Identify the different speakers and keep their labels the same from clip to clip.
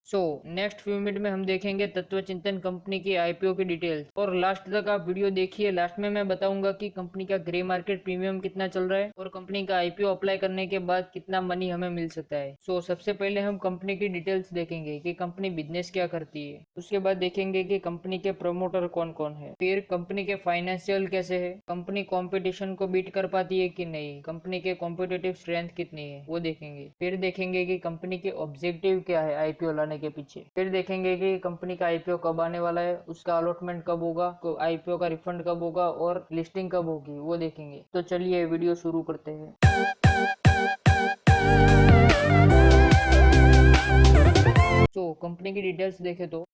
Speaker 1: Next few minute में हम देखेंगे तत्व चिंतन कंपनी की आईपीओ की डिटेल्स, और लास्ट तक आप वीडियो देखिए। लास्ट में मैं बताऊंगा कि कंपनी का ग्रे मार्केट प्रीमियम कितना चल रहा है और कंपनी का आईपीओ अप्लाई करने के बाद कितना मनी हमें मिल सकता है। सबसे पहले हम कंपनी की डिटेल्स देखेंगे कि कंपनी बिजनेस क्या करती है। उसके बाद देखेंगे कि कंपनी के प्रमोटर कौन कौन है, फिर कंपनी के फाइनेंशियल कैसे है, कंपनी कंपटीशन को बीट कर पाती है कि नहीं, कंपनी के कॉम्पिटिटिव स्ट्रेंथ कितनी है वो देखेंगे। फिर देखेंगे कि कंपनी के ऑब्जेक्टिव क्या है आईपीओ लाने के पीछे। फिर देखेंगे कि कंपनी का आईपीओ कब आने वाला है, उसका अलॉटमेंट कब होगा, आईपीओ का रिफंड कब होगा और लिस्टिंग कब होगी वो देखेंगे। तो चलिए वीडियो शुरू करते हैं। कंपनी की डिटेल्स देखे तो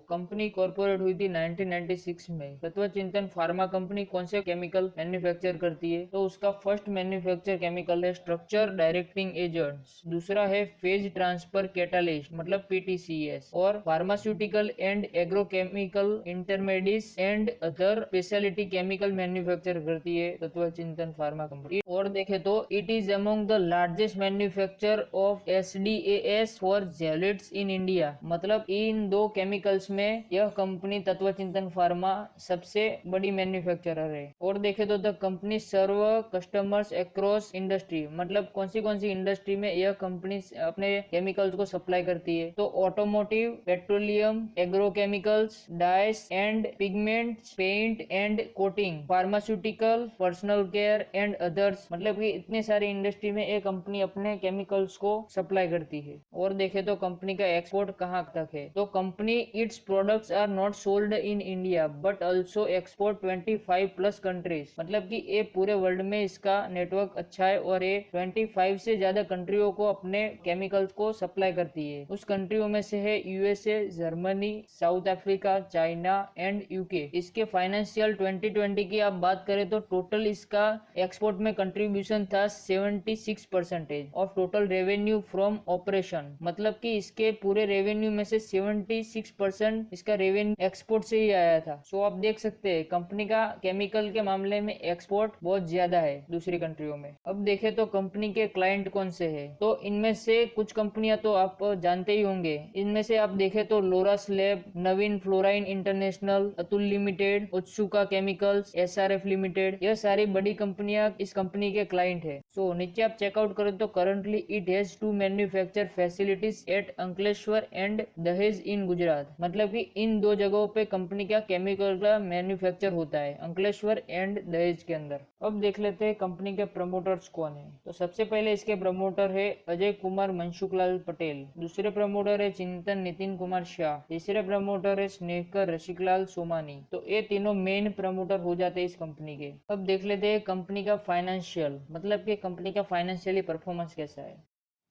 Speaker 1: कंपनी कॉर्पोरेट हुई थी 1996 में। तत्व चिंतन फार्मा कंपनी कौन से केमिकल मैन्युफैक्चर करती है, तो उसका फर्स्ट मैन्युफैक्चर केमिकल है स्ट्रक्चर डायरेक्टिंग एजेंट्स, दूसरा है फेज ट्रांसफर कैटालिस्ट मतलब पीटीसीएस, और pharmaceutical and agrochemical intermediates and other speciality chemical manufacture करती है तत्व चिंतन फार्मा कंपनी। और देखे तो it is among the largest manufacture of SDAs for zeolites in India, मतलब इन दो केमिकल्स में यह कंपनी तत्व चिंतन फार्मा सबसे बड़ी मैन्युफैक्चरर है। और देखे तो the company serve customers across industry, मतलब कौन सी इंडस्ट्री में यह कंपनी अपने केमिकल्स को सप्लाई करती है, तो automotive, petroleum, agrochemicals, dyes and pigments, paint and coating, pharmaceutical, personal care and others, मतलब कि इतने सारे इंडस्ट्री में एक कंपनी अपने केमिकल्स को सप्लाई करती है। और देखे तो कंपनी का एक्सपोर्ट कहाँ तक है, तो company its products are not sold in India but also export 25 plus countries, मतलब कि ये पूरे वर्ल्ड में इसका नेटवर्क अच्छा है और ये 25 से ज्यादा कंट्रियों को अपने केमिकल्स को सप्लाई करती है। उस कंट्रियों में से है USA, Germany, south Africa, China and UK. इसके फाइनेंशियल 2020 की आप बात करें तो टोटल इसका एक्सपोर्ट में कंट्रीब्यूशन था 76% of total revenue from operation, मतलब कि इसके पूरे रेवेन्यू में से 76% इसका रेवेन्यू एक्सपोर्ट से ही आया था। आप देख सकते हैं कंपनी का केमिकल के मामले में एक्सपोर्ट बहुत ज्यादा है दूसरी कंट्रियों में। अब देखे तो कंपनी के क्लाइंट कौन से है, तो इनमें से कुछ कंपनियां तो आप जानते ही होंगे। इनमें से आप देखे तो Laurus lab, Navin fluorine international, Atul limited, Otsuka chemicals, SRF limited, यह सारी बड़ी कंपनियां इस कंपनी के क्लाइंट है। नीचे आप चेकआउट करें तो currently it has two manufacture facilities at Ankleshwar and Dahej in Gujarat, मतलब कि इन दो जगहों पे कंपनी का केमिकल का मैन्युफैक्चर होता है, अंकलेश्वर एंड दहेज के अंदर। अब देख लेते हैं कंपनी के प्रमोटर्स कौन है। तो सबसे पहले इसके प्रमोटर है अजय कुमार मनसुखलाल पटेल, दूसरे प्रमोटर है चिंतन नितिन कुमार शाह, तीसरे प्रमोटर है स्नेहकर रसिकलाल सोमानी। तो ये तीनों मेन प्रमोटर हो जाते हैं इस कंपनी के। अब देख लेते हैं कंपनी का फाइनेंशियल, मतलब कि कंपनी का फाइनेंशियली परफॉर्मेंस कैसा है।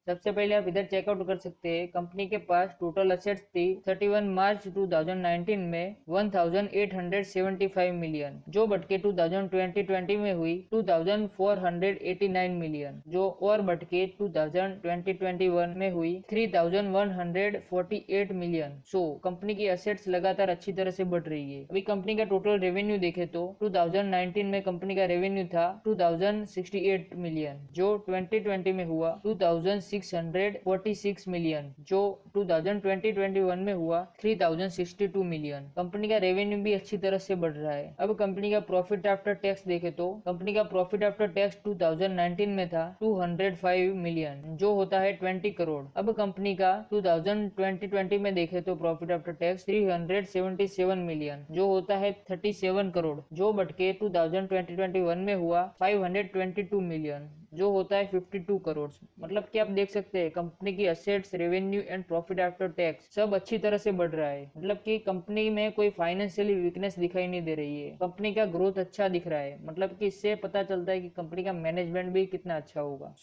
Speaker 1: सबसे पहले आप इधर चेकआउट कर सकते हैं कंपनी के पास टोटल असेट्स थी 31 मार्च 2019 में 1875 मिलियन, जो बढ़के 2020 में हुई 2489 मिलियन, जो और बढ़के 2021 में हुई 3148 मिलियन। कंपनी की असेट्स लगातार अच्छी तरह से बढ़ रही है। अभी कंपनी का टोटल रेवेन्यू देखे तो 2019 में कंपनी का रेवेन्यू था 2068 मिलियन, जो 2020 में हुआ 2646 मिलियन, जो 2021 में हुआ 3062 मिलियन। कंपनी का रेवेन्यू भी अच्छी तरह से बढ़ रहा है। अब कंपनी का प्रॉफिट आफ्टर टैक्स देखे तो कंपनी का प्रॉफिट आफ्टर टैक्स 2019 में था 205 मिलियन, जो होता है 20 करोड़। अब कंपनी का 2020 में देखे तो प्रॉफिट आफ्टर टैक्स 377 मिलियन, जो होता है 37 करोड़, जो बढ़ के 2021 में हुआ 522 मिलियन, जो होता है 52 करोड़। मतलब कि आप देख सकते हैं कंपनी की assets, revenue and profit after tax सब अच्छी तरह से बढ़ रहा है, मतलब कि कंपनी में कोई फाइनेंशियली वीकनेस दिखाई नहीं दे रही है। कंपनी का ग्रोथ अच्छा दिख रहा है, मतलब कि इससे पता चलता है कि कंपनी का मैनेजमेंट भी कितना अच्छा होगा।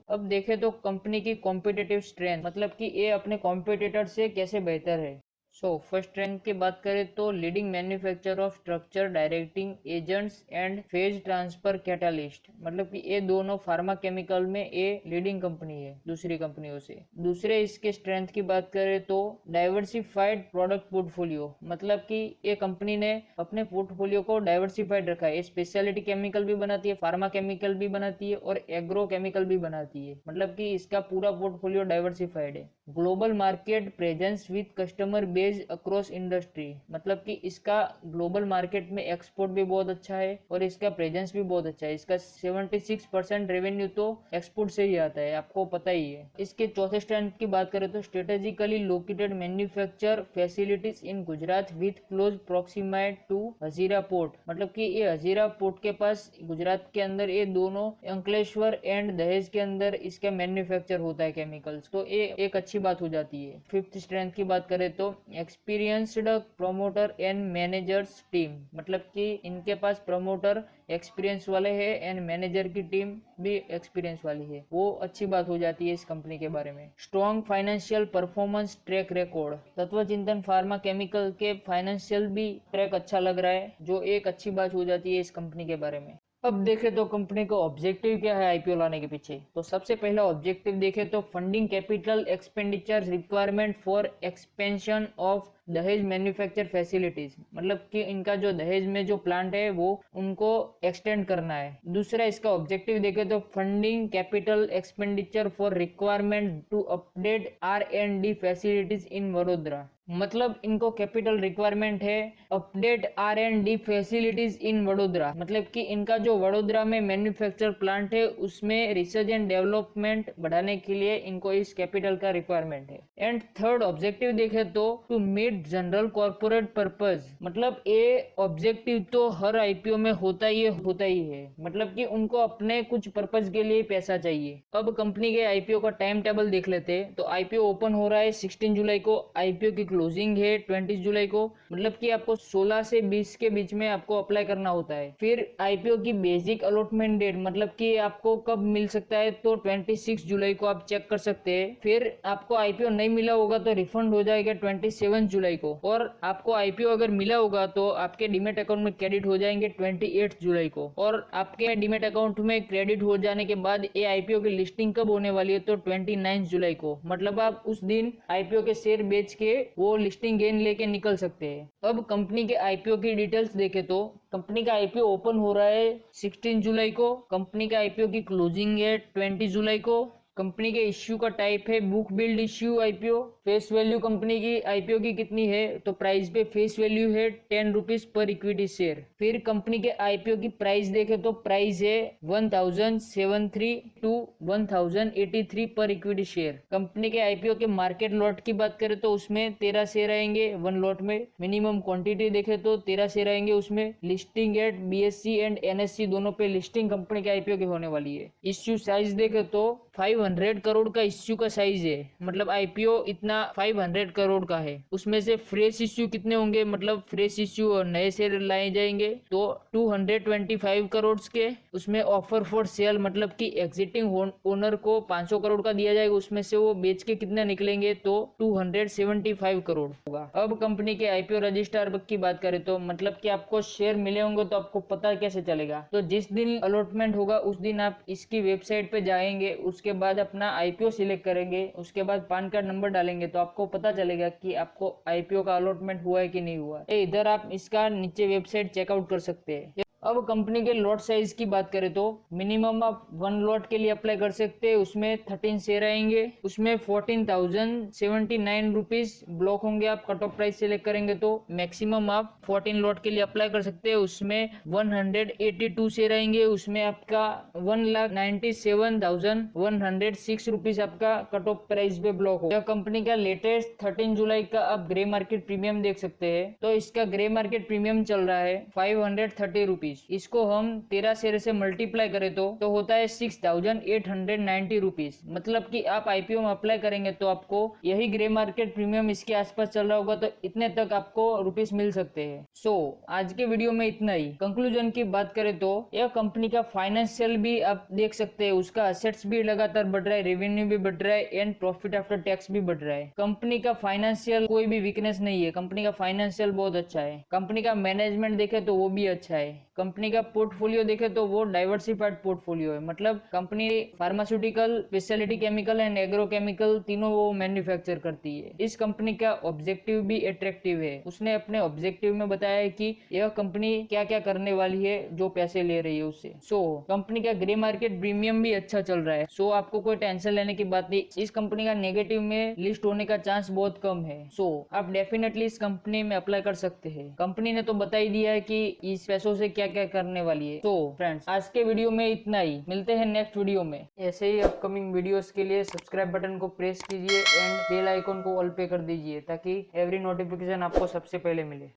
Speaker 1: अब देखे तो कंपनी की कॉम्पिटिटिव स्ट्रेंथ, मतलब कि ये अपने कॉम्पिटिटर से कैसे बेहतर है। फर्स्ट रैंक की बात करें तो leading manufacture of structure directing agents and phase transfer catalyst, मतलब कि ये दोनों फार्मा केमिकल में ये लीडिंग कंपनी है दूसरी कंपनियों से। दूसरे इसके स्ट्रेंथ की बात करें तो डाइवर्सिफाइड प्रोडक्ट पोर्टफोलियो, मतलब कि ये कंपनी ने अपने पोर्टफोलियो को डाइवर्सिफाइड रखा है। स्पेशलिटी केमिकल भी बनाती है, फार्मा केमिकल भी बनाती है और एग्रो केमिकल भी बनाती है, मतलब कि इसका पूरा पोर्टफोलियो डाइवर्सिफाइड है। Global market presence with customer base across industry, मतलब कि इसका ग्लोबल मार्केट में एक्सपोर्ट भी बहुत अच्छा है और इसका प्रेजेंस भी बहुत अच्छा है। इसका 76% रेवेन्यू तो एक्सपोर्ट से ही आता है, आपको पता ही है। इसके चौथे स्ट्रेंथ की बात करें तो strategically located manufacture facilities in Gujarat with close proximate to Hazira port, मतलब कि ये हजीरा पोर्ट के पास गुजरात के अंदर ये दोनों अंकलेश्वर एंड दहेज के अंदर इसका मैन्युफैक्चर होता है केमिकल्स, तो ये एक अच्छी बात हो जाती है। फिफ्थ स्ट्रेंथ की बात करें तो experienced promoter and managers team, मतलब कि इनके पास प्रमोटर एक्सपीरियंस वाले हैं एंड मैनेजर की टीम भी एक्सपीरियंस वाली है, वो अच्छी बात हो जाती है इस कंपनी के बारे में। Strong financial performance track record, तत्व चिंतन फार्मा केमिकल के फाइनेंशियल भी ट्रैक अच्छा लग रहा है, जो एक अच्छी बात हो जाती है इस कंपनी के बारे में। अब देखें तो कंपनी का ऑब्जेक्टिव क्या है आईपीओ लाने के पीछे, तो सबसे पहला ऑब्जेक्टिव देखें तो funding capital expenditure requirement for expansion of दहेज मैन्युफैक्चर फैसिलिटीज, मतलब कि इनका जो दहेज में जो प्लांट है वो उनको एक्सटेंड करना है। दूसरा इसका ऑब्जेक्टिव देखें तो funding capital expenditure for requirement to update R&D facilities in Vadodara, मतलब इनको कैपिटल रिक्वायरमेंट है update R&D facilities in Vadodara, मतलब कि इनका जो वडोदरा में मैन्युफैक्चर प्लांट है उसमें रिसर्च एंड डेवलपमेंट बढ़ाने के लिए इनको इस कैपिटल का रिक्वायरमेंट है। एंड थर्ड ऑब्जेक्टिव देखे तो to meet general corporate purpose, मतलब ये ऑब्जेक्टिव तो हर आईपीओ में होता ही है, मतलब कि उनको अपने कुछ पर्पज के लिए पैसा चाहिए। अब कंपनी के आईपीओ का टाइम टेबल देख लेते हैं, तो आईपीओ ओपन हो रहा है 16 जुलाई को, आईपीओ की क्लोजिंग है 20 जुलाई को, मतलब कि आपको 16 से 20 के बीच में आपको अप्लाई करना होता है। फिर आईपीओ की बेसिक अलॉटमेंट डेट, मतलब कि आपको कब मिल सकता है, तो 26 जुलाई को आप चेक कर सकते हैं। फिर आपको आईपीओ नहीं मिला होगा तो रिफंड हो जाएगा 27 जुलाई को, और आपको आईपीओ अगर मिला होगा तो आपके डीमेट अकाउंट में क्रेडिट हो जाएंगे 28 जुलाई को, और आपके डीमेट अकाउंट में क्रेडिट हो जाने के बाद ये आईपीओ की लिस्टिंग कब होने वाली है, तो 29 जुलाई को, मतलब आप उस दिन आईपीओ के शेयर बेच के वो लिस्टिंग गेन लेके निकल सकते हैं। अब कंपनी के आईपीओ की डिटेल्स देखे तो कंपनी का आईपीओ ओपन हो रहा है 16 जुलाई को, कंपनी का आईपीओ की क्लोजिंग है 20 जुलाई को, कंपनी के इश्यू का टाइप है book build issue IPO. Face value company की आईपीओ की कितनी है, तो प्राइस पे फेस वैल्यू है 10 रुपीज पर इक्विटी शेयर। फिर कंपनी के आईपीओ की प्राइस देखे तो प्राइस है 1073 to 1083 per equity share. Company के आईपीओ के मार्केट लॉट की बात करें तो उसमें 13 शेयर आएंगे वन लॉट में। मिनिमम क्वांटिटी देखे तो 13 शेयर आएंगे उसमें। Listing at BSC and NSC दोनों पे लिस्टिंग कंपनी के आईपीओ की होने वाली है। इश्यू साइज देखे तो 500 करोड़ का इश्यू का साइज है, मतलब आईपीओ इतना 500 करोड़ का है। उसमें से फ्रेश इश्यू कितने होंगे, मतलब फ्रेश इश्यू और नए शेयर लाए जाएंगे तो 225 करोड़ के। उसमें ऑफर फॉर सेल, मतलब कि एग्जिटिंग ओनर को 500 करोड़ का दिया जाएगा, उसमें से वो बेच के कितने निकलेंगे तो 275 करोड़ होगा। अब कंपनी के आईपीओ रजिस्ट्रार की बात करें तो मतलब कि आपको शेयर मिले होंगे तो आपको पता कैसे चलेगा, तो जिस दिन अलॉटमेंट होगा उस दिन आप इसकी वेबसाइट पे जाएंगे, उसके बाद अपना आईपीओ सिलेक्ट करेंगे, उसके बाद पैन कार्ड नंबर डालेंगे तो आपको पता चलेगा कि आपको आईपीओ का अलॉटमेंट हुआ है कि नहीं हुआ है। इधर आप इसका नीचे वेबसाइट चेकआउट कर सकते हैं। अब कंपनी के लॉट साइज की बात करें तो मिनिमम आप 1 लॉट के लिए अप्लाई कर सकते हैं, उसमें 13 शेयर आएंगे, उसमें 14,079 रुपीज ब्लॉक होंगे। आप कट ऑफ प्राइस सेलेक्ट करेंगे तो मैक्सिमम आप 14 लॉट के लिए अप्लाई कर सकते हैं, उसमें 182 शेयर आएंगे, उसमें आपका 1,97,106 रुपीज आपका कट ऑफ प्राइस पे ब्लॉक हो। यह कंपनी का लेटेस्ट 13 जुलाई का आप ग्रे मार्केट प्रीमियम देख सकते हैं, तो इसका ग्रे मार्केट प्रीमियम चल रहा है 530 रुपीज। इसको हम 13 शेयर से मल्टीप्लाई करें तो होता है 6,890 रुपीज, मतलब कि आप आईपीओ में अप्लाई करेंगे तो आपको यही ग्रे मार्केट प्रीमियम इसके आसपास चल रहा होगा, तो इतने तक आपको रुपीज मिल सकते हैं। आज के वीडियो में इतना ही। कंक्लूजन की बात करें तो यह कंपनी का फाइनेंशियल भी आप देख सकते हैं, उसका असेट्स भी लगातार बढ़ रहा है, रेवेन्यू भी बढ़ रहा है एंड प्रॉफिट आफ्टर टैक्स भी बढ़ रहा है। कंपनी का फाइनेंशियल कोई भी वीकनेस नहीं है, कंपनी का फाइनेंशियल बहुत अच्छा है। कंपनी का मैनेजमेंट देखे तो वो भी अच्छा है। कंपनी का पोर्टफोलियो देखे तो वो डाइवर्सिफाइड पोर्टफोलियो है, मतलब company pharmaceutical, speciality chemical and agrochemical तीनों वो मैन्युफैक्चर करती है। इस कंपनी का ऑब्जेक्टिव भी अट्रैक्टिव है। उसने अपने ऑब्जेक्टिव में बताया है कि यह कंपनी क्या क्या करने वाली है जो पैसे ले रही है उससे। कंपनी का ग्रे मार्केट प्रीमियम भी अच्छा चल रहा है। आपको कोई टेंशन लेने की बात नहीं, इस कंपनी का नेगेटिव में लिस्ट होने का चांस बहुत कम है। आप डेफिनेटली इस कंपनी में अप्लाई कर सकते हैं। कंपनी ने तो बता ही दिया है कि इस पैसों से क्या क्या करने वाली है। फ्रेंड्स, आज के वीडियो में इतना ही। मिलते हैं नेक्स्ट वीडियो में। ऐसे ही अपकमिंग वीडियोस के लिए सब्सक्राइब बटन को प्रेस कीजिए एंड बेल आइकन को ऑल पे कर दीजिए ताकि एवरी नोटिफिकेशन आपको सबसे पहले मिले।